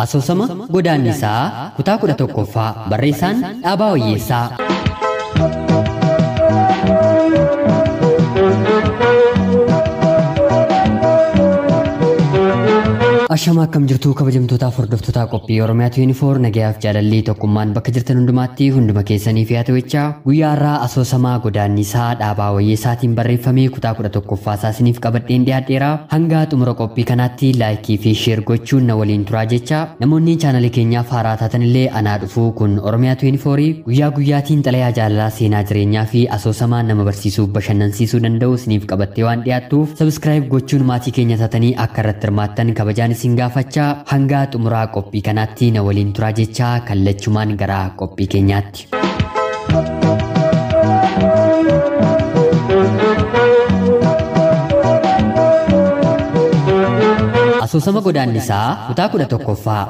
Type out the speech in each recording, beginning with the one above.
Asoosama godaannisaa kutaa 11ffaa barreessaan Dhaabaa Wayyeessaa. Ashama akkam jirtu kabajamtoota hordoftoota qophii Oromiyaa 24 nagayaaf jaalalli tokkummaan bakka jirtan hundumaatti hunduma keessanii fi haatawichaa guyyaa irraa asoosamaa godaannisaa Dhaabaa Wayyeessaatiin barreeffamee kutaa 11ffaa isaaniif qabadheen dhiyaadheera. Hanga xumura qophii kanaatti laayikii fi sheer gochuun na waliin turaa jecha namoonni chaanalii keenyaaf haaraa taatan illee anaa dhufuu kun Oromiyaa 24 guyyaa guyyaatiin xalayaa jaalalaa seenaa jireenyaa fi asoosamaa nama barsiisuu bashannansiisuu danda'u isiniif qabattee waan dhiyaattuuf subscribe gochuun maatii keenya taatanii akka irratti hirmaattan kabajaan singaafachaa hanga xumuraa qophii kanaatti na waliin turaa jecha kallachumaan gara qophii keenyaatti. Asoosama godaannisaa kutaa 11ffaa.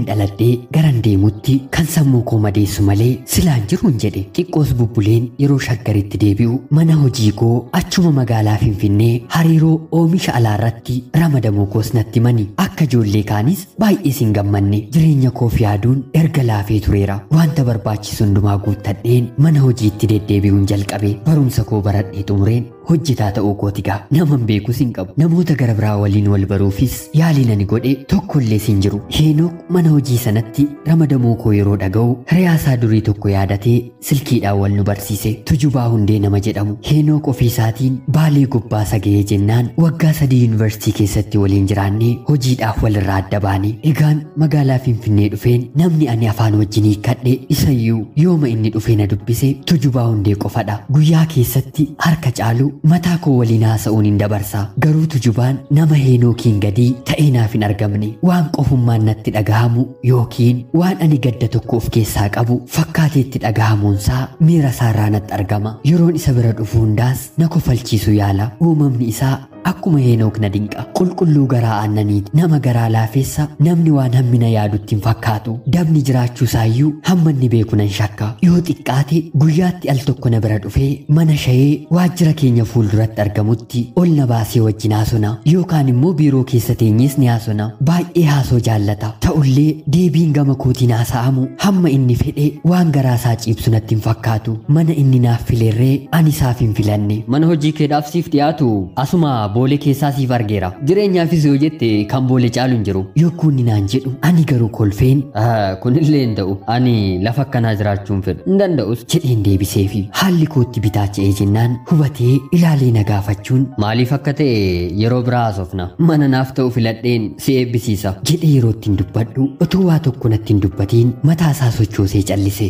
Dhaladhee garan deemutti kan sammuu koo madeessu malee silaan jiruun jedhe xiqqoos bubbuleen yeroo shaggaritti deebi'u mana hojii koo achuma magaalaa Finfinnee hariiroo oomisha alaarratti ramadamuu koos natti mani akka ijoollee kaanis baay'ee sin gammanne jireenya koof yaaduun erga laafee tureera wanta barbaachisu hundumaa guuttadheen mana hojiitti deddeebi'uun jalqabe barumsa koo baradhee xumureen hojjetaa ta'uu kootigaa naman beekus hin qabu namoota gara biraa waliin wal baruufis yaaliin ani godhe tokkollee sin jiru Heenok mana hojii sanatti ramadamuu koo yeroo dhaga'u hiriyaasaa durii tokko yaadatee silkiidhaan wal nu barsiise Tujubaa Hundee nama jedhamu Heenok ofiisaatiin Baalee gubbaa sagee jennaan waggaa 3 yuunivarsiitii keessatti waliin jiraannee hojiidhaaf walirraa adda baane egaan magaalaa Finfinnee dhufeen namni ani afaan wajjin hiikkadhe isayyuu yooma inni dhufee na dubbise Tujubaa Hundee qofadha guyyaa keessatti harka caalu mataa koo waliin haasa'uun hin dabarsa garuu Tujubaan nama Heenookiin gadii ta'ee naaf hin argamne waan qofummaan natti dhagahamu yookiin waan ani gadda tokko of keessaa qabu fakkaateetti dhagahamuunsaa miira isaarraa natti argama yeroon isa bira dhufu hundaas na kofalchiisu yaala uumamni isaa akkuma Heenok na dinqa qulqulluu garaa aannaniiti nama garaa laafeessa namni waan hammina yaadutti hin fakkaatu dabni jiraachuu isaayyuu hamma inni beeku nan shakka yoo xiqqaate guyyaatti al tokko na bira dhufee mana shayee waajjira keenya fuulduratti argamutti ol na baasee wajjin haasona yookaan immoo biiroo keessa teenyees ni haasona baay'ee haasoo jaallata ta'ullee deebiin gama kootiin haasa'amu hamma inni fedhe waan garaa isaa ciibsu natti hin fakkaatu mana inni naaf fileerree ani isaaf hin filanne mana hojii keedhaaf siif dhiyaatu asuma boolee keessaa siif argeera jireenyaafis yoo jette kan boolee caalu hin jiru yokkuun naan jedhu ani garuu kolfeen kunillee hin ta'u ani lafa akkanaa jiraachuun fedhu hin danda'us jedheen deebiseefi haalli kootti bitaacha'ee jennaan hubatee ilaalee na gaafachuun maaliif akka ta'e yeroo biraa haasofna mana naaf ta'u filadheen si eebbisiisa jedhee yeroo ittiin dubbadhu utuu waa tokko natti hin dubbatiin mataa isaa sochoosee callise.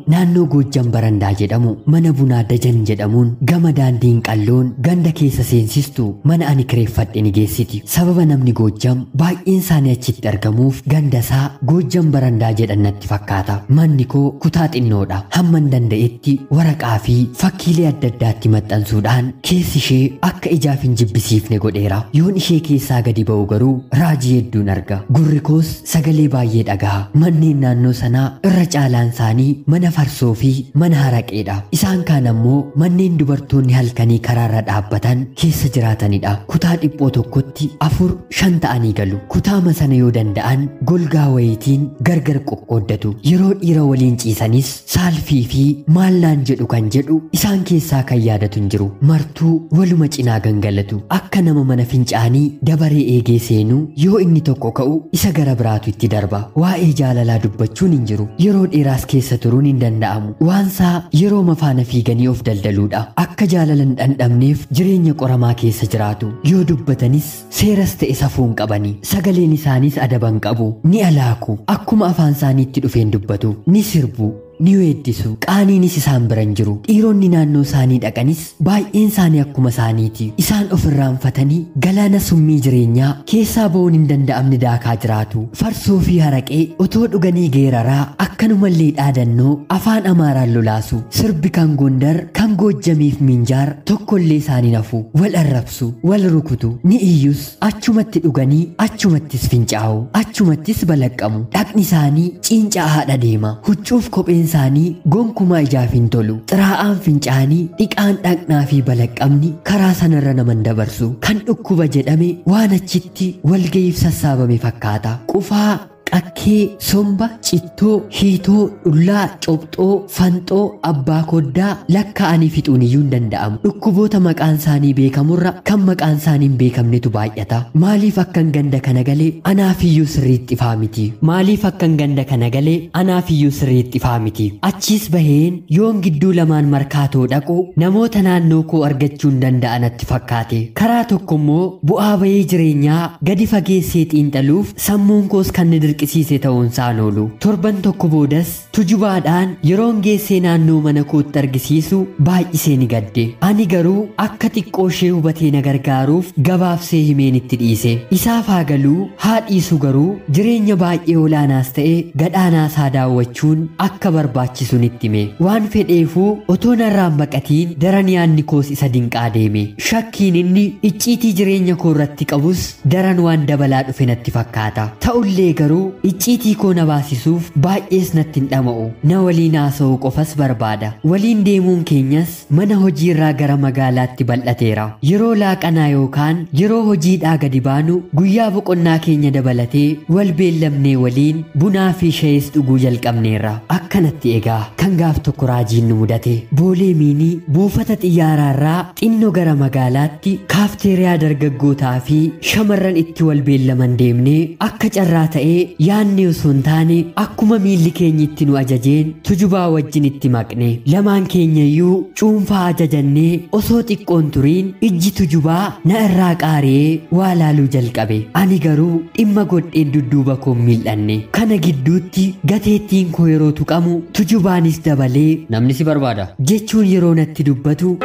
Naannoo Goojjam Barandaa jedhamu mana bunaa Dajan jedhamuun gama daandiin qalloon ganda keessa seensistu mana ani kireeffadhe ni geessiti sababa namni Goojjam baay'een isaanii achitti argamuuf ganda isaa Goojjam Barandaa jedhan natti fakkaata manni koo kutaa xinnoodha hamman danda'etti waraqaa fi fakkiilee adda addaatti maxxansuudhaan keessi ishee akka ijaaf hin jibbisiifne godheera yoon ishee keessaa gadi ba'u garuu raajii hedduun arga gurri koos sagalee baay'ee dhagaha manneen naannoo sanaa irra caalaan isaanii mana farsoo fi mana haraqeedha isaan kaan ammoo manneen dubartoonni halkanii karaarra dhaabbatan keessa jiraatanidha kutaa dhiphoo tokkotti 4-5 ta'anii galu kutaama sana yoo danda'an golgaa wayitiin gargar qoqqooddatu yeroo dhiira waliin ciisanis saalfii fi maallaan jedhu kan jedhu isaan keessaa kan yaadatu hin jiru martuu waluma cinaa gangalatu akka nama mana fincaanii dabaree eegee seenuu yoo inni tokko ka'u isa gara biraatu itti darba waa'ee jaalalaa dubbachuun hin jiru yeroo dheeraas keessa turuun hin danda'amu waansaa yeroo mafaana fiiganii of daldaluudha akka jaalalan dhandhamneef jireenya qoramaa keessa jiraatu yoo dubbatanis seeras ta'e safuun qabanii sagaleen isaaniis adaban qabu ni alaaku akkuma afaan isaaniitti dhufeen dubbatu ni sirbu ni weeddisu qaaniinis isaan biran jiru dhiironni naannoo isaanii dhaqanis baay'een isaanii akkuma isaaniiti isaan ofirraanfatanii galaana summii jireenyaa keessaa ba'uun hin danda'amne daakaa jiraatu farsoo fi haraqee otoo dhuganii geeraraa akkanumallee dhaadannoo afaan Amaaraan lolaasu sirbi kan Gondar kan kan Goojjamiif Minjaar tokkollee isaanii nafu wal arrabsu wal rukutu ni iyyus achumatti dhuganii achumattis fincaa'u achumattis balaqqamu dhaqni isaanii ciincaa'aadha deema huccuuf kopheen isaanii gonkumaa ijaaf hin tolu xiraa'aan fincaanii dhiqaan dhaqnaa fi balaqqamni karaa sanarra naman dabarsu kan dhukkuba jedhame waan achitti walga'iif sassaabame fakkaata qufaa qakkee somba cittoo hiitoo dhullaa cobxoo fanxoo abbaa koddaa lakkaa'anii fixuun iyyuu hin danda'amu dhukkuboota maqaan isaanii beekamurra kan maqaan isaanii hin beekamnetu baay'ata maaliif akkan ganda kana galee anaafiyyuu sirriitti ifaa miti maaliif akkan ganda kana galee anaafiyyuu sirriitti ifaa miti achiis baheen yoon gidduu lamaan markaatoo dhaqu namoota naannoo koo argachuun danda'anatti fakkaate karaa tokko immoo bu'aa bahee jireenyaa gadi fageessee xiinxaluuf sammuun koos kan ni dirqisiise ta'uun isaan oolu torban tokko boodas tujubaadhaan yeroon geessee naannoo mana kootti argisiisu baay'isee ni gadde ani garuu akka xiqqoo ishee hubatee na gargaaruuf gabaabsee himeen itti dhiise isaaf haa galuu haa dhiisu garuu jireenya baay'ee olaanaas ta'e gadhaanaasaa daawwachuun akka barbaachisu nitti hime waan fedheefuu otoo narraan baqatiin daran yaanni koos isa dinqaa deeme shakkiin inni icciitii jireenya koo irratti qabus daran waan dabalaa dhufe natti fakkaata ta'ullee garuu icciitii koo na baasisuuf baay'ees natti hin dhama'u na waliin haasa'uu qofas barbaada waliin deemuun keenyas mana hojii irraa gara magaalaatti bal'ateera yeroo laaqanaa yookaan yeroo hojiidhaa gadi baanu guyyaa boqonnaa keenya dabalatee wal beellamnee waliin bunaa fi shayees dhuguu jalqabneerra akkanatti egaa kan gaaf tokko raajiin nu mudate boolee miinii buufata xiyyaaraarraa xinnoo gara magaalaatti kaafteeriyaa dargaggootaa fi shamarran itti wal beellaman deemnee akka carraa ta'ee yaanni osoo hin taane akkuma miilli keenya itti nu ajajeen tujubaa wajjin itti maqne lamaan keenya iyyuu cuunfaa ajajannee osoo xiqqoon turiin ijji tujubaa na irraa qaari'ee waa laaluu jalqabe ani garuu dhimma godheen dudduuba koo miil'anne kana gidduutti gateettiin koo yeroo tuqamu tujubaanis dabalee namni si barbaada jechuun yeroo natti dubbatu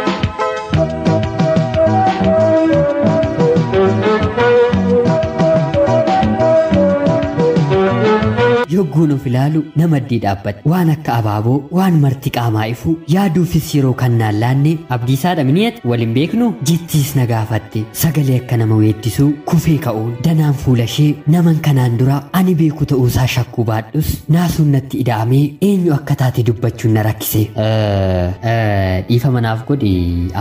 yogguun of ilaalu namaddii dhaabbadhe waan akka abaaboo waan marti qaamaa ifu yaaduufis yeroo kan naan laanne abdiisaadha mini'at waliin beeknu jettiis na gaafatte sagalee akka nama weeddisuu kufee ka'uun danaan fuula ishee naman kanaan dura ani beeku ta'uusaa shakkuu baadhus naasuun natti ida'amee eenyu akka taate dubbachuun na rakkise dhiifa manaaf godhi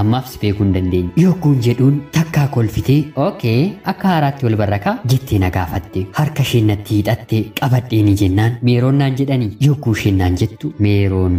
ammaaf si beekuu hin dandeenye yogguun jedhuun takkaa kolfitee ookee akka haaraatti wal barrakaa jettee na gaafatte harka ishee natti hidhatte qabadheen jennaan meeroon naan jedhanii yogguu isheen naan jettu meeroon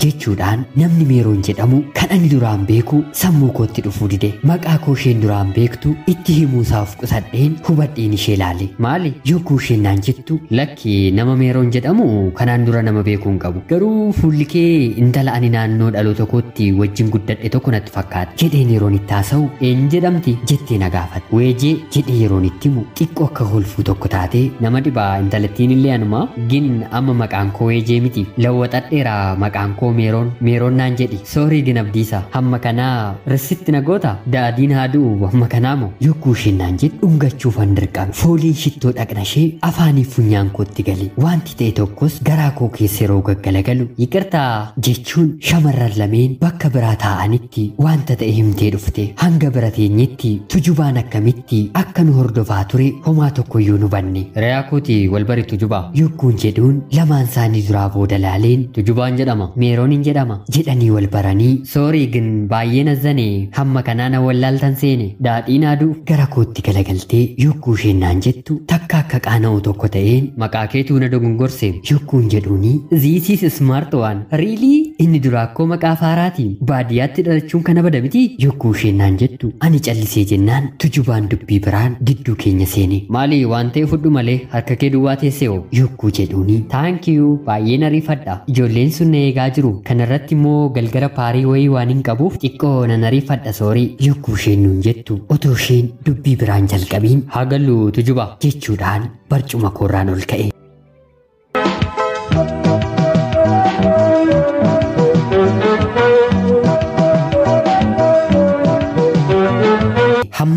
jechuudhaan namni meeroon jedhamu kan ani duraan beeku sammuu kootti dhufuu dide maqaa koo isheen duraan beektu itti himuusaaf qusadheen hubadheen ishee laale maali yogguu isheen naan jettu lakki nama meeroon jedhamu kanaan dura nama beekuu hin qabu garuu fuulli kee intala ani naannoo dhaloota kootti wajjin guddadhe tokko natti fakkaata jedheen yeroon itti haasa'u eenyu jedhamti jettee na gaafatte weejee jedhee yeroon itti himu xiqqoo akka kolfuu tokko taatee nama dhibaa intalattiin illee anuma gin amma maqaan koo weejee miti lawwaxadheera maqaan koo meeroon naan jedhi soorii din abdiisa hamma kanaa risitti na goota daadiin haaduu hamma kanaa moo yogguu isheen naan jedhu dhungachuuf an dirqame fooliin shittoo dhaqna ishee afaaniif funyaan kootti gale wanti ta'e tokkos garaa koo keessa yeroo gaggalagalu yiqirtaa jechuun shamarran lameen bakka biraa taa'anitti wanta ta'e himtee dhufte hanga bira teenyetti tujubaan akkamitti akka nu hordofaa ture homaa tokkoyyuu nu banne reyaa kooti wal bari tujubaa yogguun jedhuun lamaan isaanii duraa booda laaleen tujubaan jedhama meeroon hin jedhama jedhanii wal baranii soorii gin baay'ee nazzane hamma kanaa na wallaaltan seene daadhiin aaduu gara kootti galagaltee yogguu isheen naan jettu takka akka qaana'u tokko ta'een maqaa keetuu na dogongorse yogguun jedhuuni ziisiis ismaart waan riilii inni duraa akkoo maqaa faaraatiin baadiyyaatti dhalachuun kana bada miti yogguu isheen naan jettu ani callisee jennaan tujubaan dubbii biraan gidduu keenya seene maali waan ta'e fudhu malee harka kee duwwaa teessee yogguu jedhuuni taankiyuu baay'een ariifadha ijoolleen sun na eegaa jiru kanarratti immoo galgara paarii wayii waan hin qabuuf xiqqoo nan ariifadha soorii yogguu isheen nuun jettu otoo isheen dubbii biraan jalqabiin haa gallu tujuba jechuudhaan barcuma koorraan ol ka'e.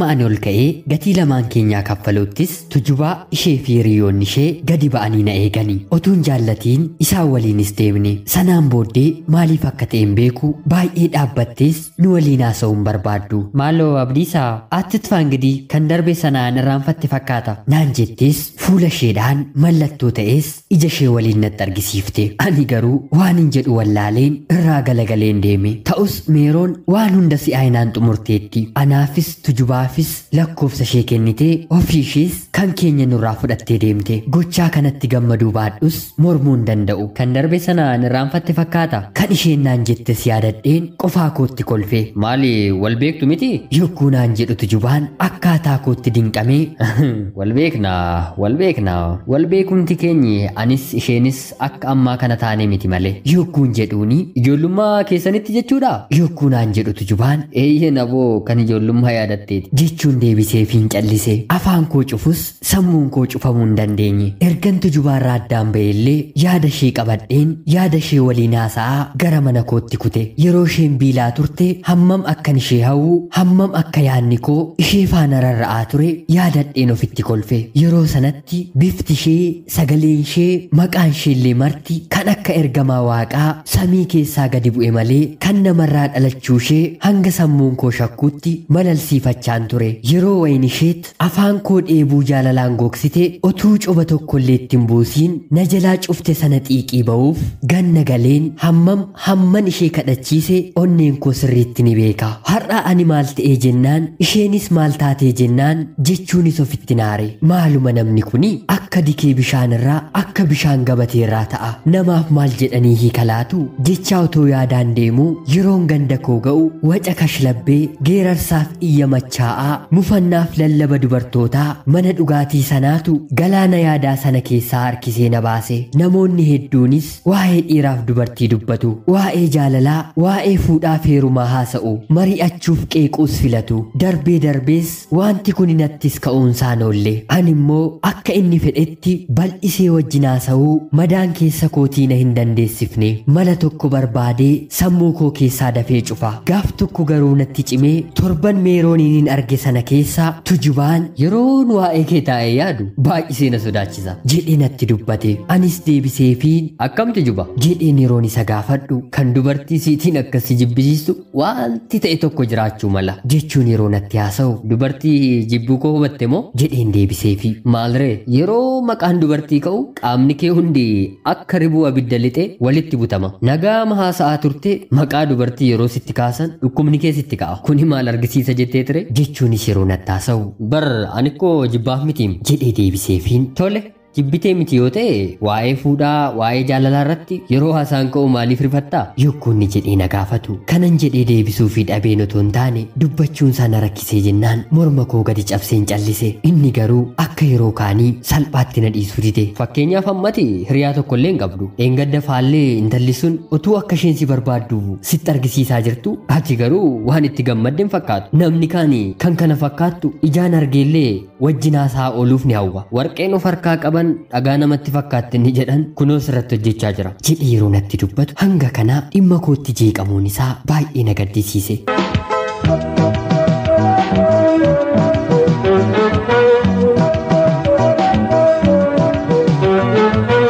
hamma ani ol ka'ee gatii lamaan keenyaa kaffaluuttis tujubaa ishee fi hiriyoonni ishee gadi ba'anii na eeganii otuun jaallatiin isaan waliinis deemne. Sanaan booddee maaliif akka ta'e hin beeku baay'ee dhaabbattees nu waliin haasa'uun barbaaddu. Maaloo Abdiisaa attitfaa ingidiህ kan darbe sanaan irraanfatte fakkaata naan jettees fuula isheedhaan mallattoo ta'es ija ishee waliin natti argisiifte. Ani garuu waan hin jedhu wallaaleen irraa galagaleen deeme. Ta'us Meeroon waan hunda si'aayinaan xumurteetti. Anaafis tujubaafis lakkoofsa ishee kennitee ofii ishees kan keenya nurraa fudhattee deemte. Gochaa kanatti gammaduu baadhus mormuu hin danda'u. Kan darbe sanaan irraanfatte fakkaata kan isheen naan jettes yaadadheen qofaa kootti kolfe. Maali wal beektu miti? Yogguu naan jedhu tujubaan akkaataa kootti dinqamee wal beeknaa wal beekumti keenyi anis isheenis akka ammaa kana taane miti malee. Yogguun jedhuuni ijoollummaa keessanitti jechuudha. Yogguu naan jedhu tujubaan eeyyeen aboo kan ijoollummaa yaadatteeti jechuun deebiseefiin callise. Afaan koo cufus sammuun koo cufamuu hin dandeenye. Ergan tujubaarraa addaan ba'ellee yaada ishee qabadheen yaada ishee waliin haasa'aa gara mana kootti kute. Yeroo isheen biilaa turte hammam akkan ishee hawwu hammam akka yaadni koo ishee faana rarra'aa ture yaadadheen ofitti kolfe. Yeroo sanatti bifti ishee sagaleen ishee maqaan isheellee marti kan akka ergamaa waaqaa samii keessaa gadi bu'e malee kan namarraa dhalachuu ishee hanga sammuun koo shakkuutti malalsiifachaan ture. Yeroo wayni isheet afaan koo dheebuu jaalalaan gogsite otuu coba tokkollee ittiin buusiin na jalaa cufte sana xiiqii ba'uuf ganna galeen hamman ishee kadhachiise onneen koo sirriitti ni beeka. Har'a ani maal ta'ee jennaan isheenis maal taatee jennaan jechuunis ofitti naare. Maaluma namni kuni akka dikee bishaanirraa akka bishaan gabateerraa ta'a. Namaaf maal jedhanii hiikalaatu jecha otoo yaadaan deemuu yeroon ganda koo ga'u waca kashlabbee geerarsaaf iyya machaa'aa mufannaaf lallaba dubartootaa mana dhugaatii sanaatu galaana yaadaa sana keessaa harkisee na baase. Namoonni hedduunis waa'ee dhiiraaf dubartii dubbatu, waa'ee jaalalaa, waa'ee fuudhaaf heerumaa haasa'u, mari'achuuf qeequus filatu. Darbees wanti kun nattis ka'uunsaan oolle. Ani immoo akka inni fedhetti bal'isee wajjin haasa'uu madaan keessa kootii na hin dandeessifne. Mala tokko barbaadee sammuu koo keessaa dafee cufa. Gaaf tokko garuu natti cimee torban Meerooniin arge sana keessaa tujubaan yeroon waa'ee kee taa'ee yaadu baay'isee na sodaachisa jedhee natti dubbate. Anis deebiseefiin akkam tujuba jedheen yeroon isa gaafadhu kan dubartii siitiin akkasi jibbisiistu wanti ta'e tokko jiraachuu mala jechuun yeroo natti haasa'u dubartii jibbuu koo hubatte moo jedheen deebiseefi. Maalree yeroo maqaan dubartii ka'u qaamni kee hundi akka ribuu abidda lixee walitti butama. Nagaama haasa'aa turte maqaa dubartii yeroo sitti kaasan dhukkubni kee sitti ka'a. Kuni maal argisiisa jettee ture jechuunis yeroo natti haasa'u bar ani koo jibbaaf mitiim jedhee deebiseefiin tole. Jibbitee miti yoo ta'e waa'ee fuudhaa waa'ee jaalalaa irratti yeroo haasaan ka'u maaliif rifattaa? Yogguunni jedhee na gaafatu kanan jedhee deebisuu fi dhabeen otoo hin taane dubbachuun sana rakkisee jennaan morma koo gadi cabseen callise. Inni garuu akka yeroo kaanii salphaatti na dhiisuu dide. Fakkeenyaaf ammati hiriyaa tokkollee hin qabdu. Dheengadda faallee intalli sun utuu akka isheen si barbaaddu sitti argisiisaa jirtu ati garuu waan itti gammadde hin fakkaatu. Namni kaani kan kana fakkaattu ijaan argeellee wajjin haasaa ooluuf ni hawwa. Warqeen of harkaa qaban dhagaa namatti fakkaatti ni jedhan kunoo sirratti hojjechaa jira jedhee yeroo natti dubbatu hanga kanaa dhimma kootti jeeqamuun isaa baay'ee na gaddisiise.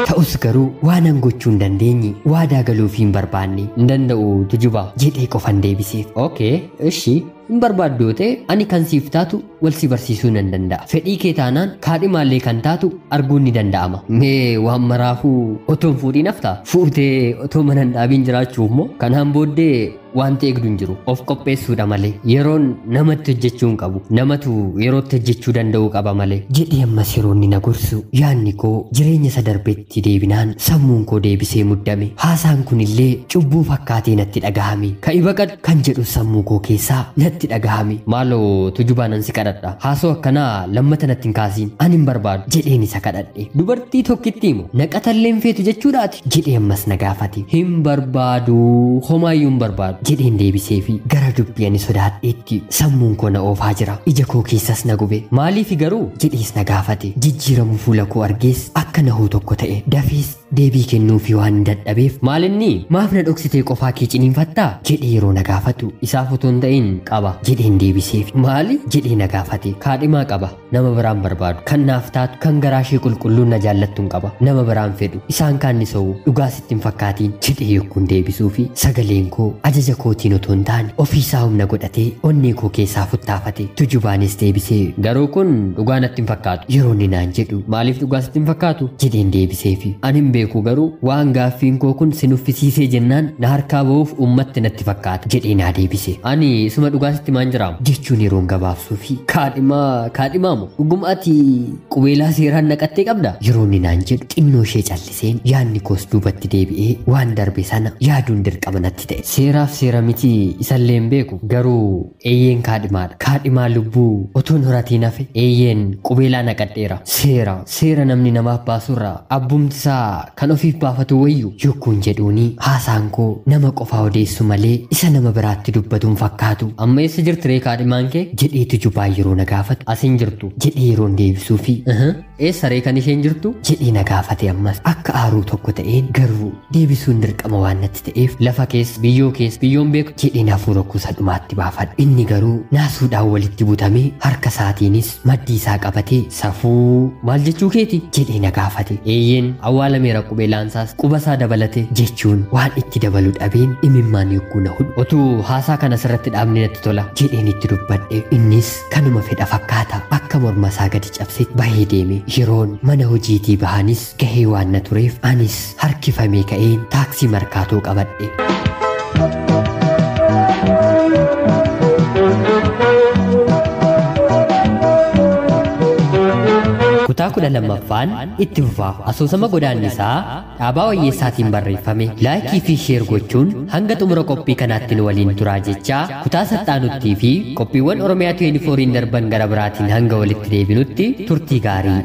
Ta'us garuu waanan gochuu hin dandeenye waadaa galuuf hin barbaanne hin danda'u tujuba jedhee qofan deebiseef. Okay, ishi hin barbaaddu yoo ta'e ani kan siif taatu wal si barsiisuu nan danda'a. Fedhii kee taanaan kaadhimaallee kan taatu arguun ni danda'ama. Mee waan maraafuu otoon fuudhiin haftaa? Fuutee otoo mana hin dhaabiin jiraachuuf moo kanaan booddee wanti eegdu hin jiru. Of qopheessuudha malee yeroon namatti hojjechuu hin qabu. Namatu yerootti hojjechuu danda'uu qaba malee jedhee ammas yeroonni na gorsu yaadni koo jireenya isa darbeetti deebinaan sammuun koo deebisee muddame. Haasaan kunillee cubbuu fakkaatee natti dhagahame. Ka'i baqadhu kan jedhu sammuu koo keessaa natti dhagahame. Maaloo tujubaanan si kadhadha. Haasoo akkanaa lammata natti hin kaasiin ani hin barbaadu jedheen isa kadhadhe. Dubartii tokkitti himu naqatallee hin feetu jechuudhaati jedhee ammas na gaafate. Hin barbaadu homaayyuu hin barbaadu jedheen deebiseefi gara dubbii ani sodaadheetti sammuun koo na oofaa jira. Ija koo keessas na gube. Maaliif garuu jedhees na gaafate. Jijjiiramu fuula koo argees akka nahuu tokko ta'e. Dafees deebii kennuufii waan hin dadhabeef maalinni maaf na dhoksitee qofaa kee ciniinfattaa jedhee yeroo na gaafatu isaaf utuu hin ta'in qaba jedheen deebiseef. Maali jedhee na gaafate. Kaadhimaa qaba nama biraan barbaadu kan naaf taatu kan garaa ishee qulqulluun na jaallattuun qaba nama biraan fedhu isaan kaanni sa'u dhugaa sitti hin fakkaatiin jedhee yokkuun deebisuu fi sagaleen koo ajaja kootiin otoo hin taane ofiisaa humna godhatee onnee koo keessaa futtaafate. Tujubaanis deebisee garuu kun dhugaa natti hin fakkaatu yeroo inni naan jedhu maaliif dhugaa sitti hin fakkaatu jedheen deebisee fi ani hin beeku garuu waan gaaffiin koo kun si nuffisiisee jennaan na harkaa ba'uuf ummatti natti fakkaata jedhee naa deebise. Ani isuma dhugaa sitti maan jiraamu jechuun yeroon gabaabsuu fi kaadhimaamu dhugumatti qubeelaa seeraan naqattee qabda yeroo inni naan jedhu xinnoo ishee calliseen yaadni koos duubatti deebi'ee waan darbe sana yaaduun dirqama natti ta'e. Seeraaf seera miti isallee hin beeku garuu eeyyeen kaadhimaadha. Kaadhimaa lubbuu otoon horatiin hafe eeyyeen qubeelaa naqadheera. Seera namni namaaf baasurraa abbumtisaa kan ofiif baafatu wayyu yokkuun jedhuuni haasaan koo nama qofaa odeessu malee isa nama biraatti dubbatuun fakkaatu. Amma eessa jirti ree kaadhimaan kee jedhee Tujubaa yeroo na gaafatu asiin jirtu jedhee yeroon deebisuu fi eessa ree kan isheen jirtu jedhee na gaafate. Ammas akka aaruu tokko ta'een garuu deebisuun dirqama waan natti ta'eef lafa keessa biyyoon beeku jedheen hafuura kuusa dhumaatti baafadha. Inni garuu naasuudhaan walitti butamee harka isaatiinis maddii isaa qabatee safuu maal jechuu keeti jedhee na gaafate. Eeyyeen awwaalameera qubeelaansaas qubasaa dabalate jechuun waan itti dabalu dhabeen imimmaan yogguu na hudhu otuu haasaa kana sirratti dhaabne natti tola jedheen itti dubbadhe. Innis kanuma fedha fakkaata akka morma isaa gadi cabse bahee deeme. Yeroon mana hojiitii bahanis gahee waan na tureef anis harkifamee ka'een taaksii markaatoo qabadhe. Kutaa 12ffaan itti fufaa. Asoosama godaannisaa dhaabaa wayyeessaatiin barreeffame. Laayikii fi sheer gochuun hanga xumura qophii kanaatti nu waliin turaa jechaa kutaa saxaanuttii fi qophiiwwan Oromiyaa 24 darban gara biraatiin hanga walitti deebinutti turtii gaarii.